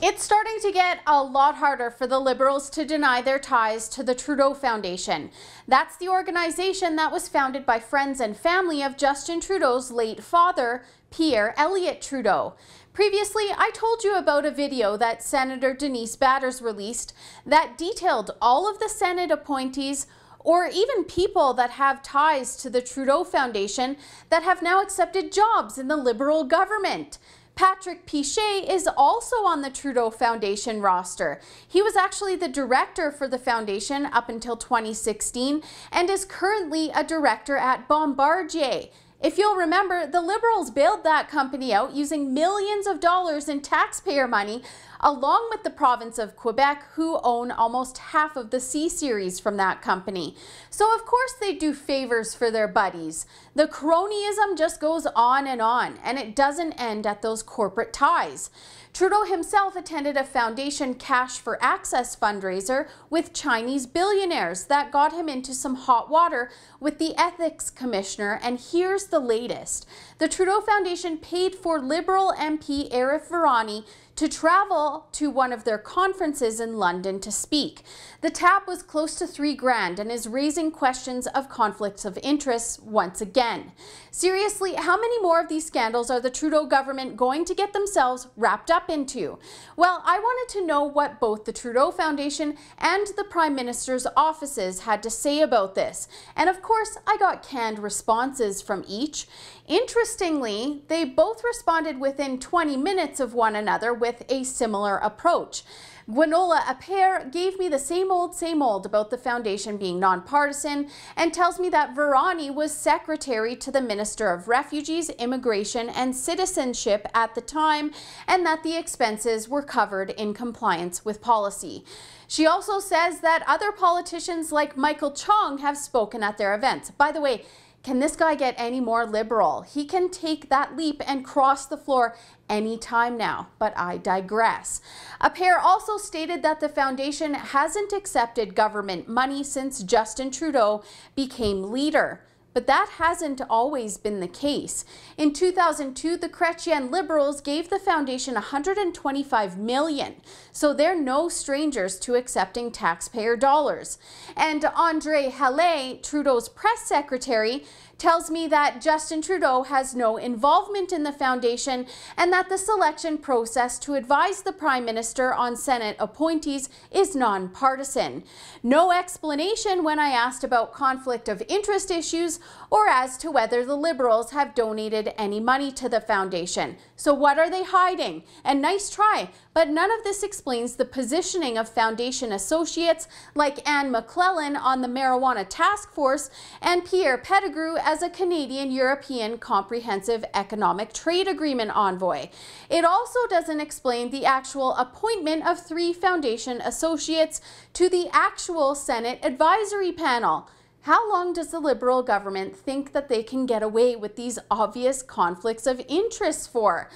It's starting to get a lot harder for the Liberals to deny their ties to the Trudeau Foundation. That's the organization that was founded by friends and family of Justin Trudeau's late father, Pierre Elliott Trudeau. Previously, I told you about a video that Senator Denise Batters released that detailed all of the Senate appointees or even people that have ties to the Trudeau Foundation that have now accepted jobs in the Liberal government. Patrick Piché is also on the Trudeau Foundation roster. He was actually the director for the foundation up until 2016 and is currently a director at Bombardier. If you'll remember, the Liberals bailed that company out using millions of dollars in taxpayer money, along with the province of Quebec, who own almost half of the C-Series from that company. So of course they do favors for their buddies. The cronyism just goes on, and it doesn't end at those corporate ties. Trudeau himself attended a foundation cash for access fundraiser with Chinese billionaires that got him into some hot water with the ethics commissioner, and here's the latest. The Trudeau Foundation paid for Liberal MP Arif Virani to travel to one of their conferences in London to speak. The tab was close to $3,000 and is raising questions of conflicts of interest once again. Seriously, how many more of these scandals are the Trudeau government going to get themselves wrapped up into? Well, I wanted to know what both the Trudeau Foundation and the Prime Minister's offices had to say about this. And of course, I got canned responses from each. Interestingly, they both responded within 20 minutes of one another with a similar approach. Gwenola Appert gave me the same old about the foundation being nonpartisan and tells me that Virani was secretary to the Minister of Refugees, Immigration and Citizenship at the time, and that the expenses were covered in compliance with policy. She also says that other politicians like Michael Chong have spoken at their events. By the way, can this guy get any more liberal? He can take that leap and cross the floor anytime now, but I digress. Appert also stated that the foundation hasn't accepted government money since Justin Trudeau became leader. But that hasn't always been the case. In 2002, the Chrétien Liberals gave the foundation $125 million, so they're no strangers to accepting taxpayer dollars. And André Hallé, Trudeau's press secretary, tells me that Justin Trudeau has no involvement in the foundation and that the selection process to advise the Prime Minister on Senate appointees is nonpartisan. No explanation when I asked about conflict of interest issues or as to whether the Liberals have donated any money to the foundation. So what are they hiding? And nice try, but none of this explains the positioning of foundation associates like Anne McClellan on the Marijuana Task Force and Pierre Pettigrew as a Canadian-European Comprehensive Economic Trade Agreement envoy. It also doesn't explain the actual appointment of 3 foundation associates to the actual Senate advisory panel. How long does the Liberal government think that they can get away with these obvious conflicts of interest for?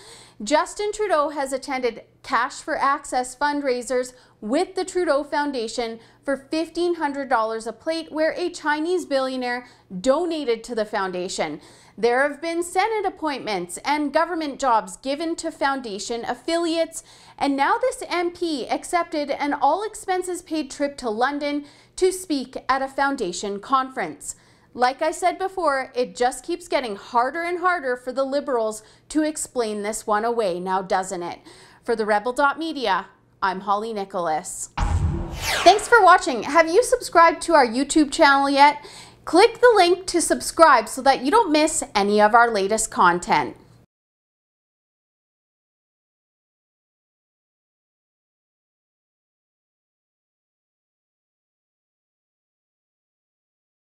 Justin Trudeau has attended cash for access fundraisers with the Trudeau Foundation for $1,500 a plate, where a Chinese billionaire donated to the foundation. There have been Senate appointments and government jobs given to foundation affiliates, and now this MP accepted an all-expenses-paid trip to London to speak at a foundation conference. Like I said before, it just keeps getting harder and harder for the Liberals to explain this one away now, doesn't it? For the Rebel.media, I'm Holly Nicholas. Thanks for watching. Have you subscribed to our YouTube channel yet? Click the link to subscribe so that you don't miss any of our latest content.